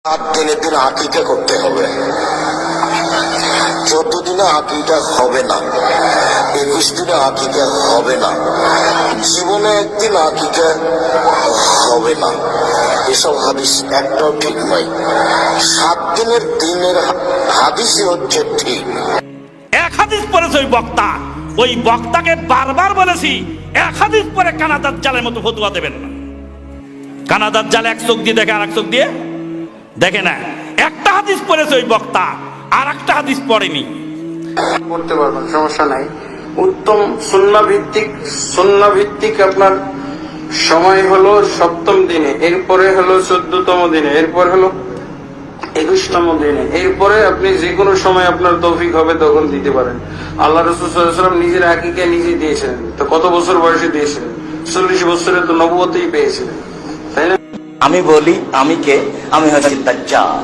7 দিনের দিন আকিকা করতে হবে, 14 দিনে আকিকা হবে না, 21 দিনে আকিকা হবে না, জীবনে একদিন আকিকা হবে না। এসব হাদিস একটাও ঠিক নয়। 7 দিনের দিনের হাদিসই হচ্ছে ঠিক। এক হাদিস পড়েছে ওই বক্তাকে বারবার বলেছি, এক হাদিস পরে কানাদার জালের মতো ফতুয়া দেবেন না। কানাদার জাল এক চোখ দিয়ে দেখে আর এক চোখ দিয়ে দেখে না। একটা হাদিস পড়েছে ওই বক্তা, আর একটা হাদিস পড়েনি। পড়তে পারবেন, সমস্যা নাই। উত্তম সুন্নাহ ভিত্তিক আপনার সময় হলো 7ম দিনে, এরপরে হলো 14তম দিনে, এরপর হলো 21তম দিনে, এরপরে আপনি যে কোনো সময় আপনার তৌফিক হবে তখন দিতে পারেন। আল্লাহ রাসূল সাল্লাল্লাহু আলাইহি ওয়াসাল্লাম নিজের আকিকা নিজে দিয়েছিলেন। তো কত বছর বয়সে দিয়েছিলেন? 40 বছরে তো নবুয়তই পেয়েছিলেন, তাই না? আমি বলি, আমি কে? আমি হচ্ছি দাজ্জাল।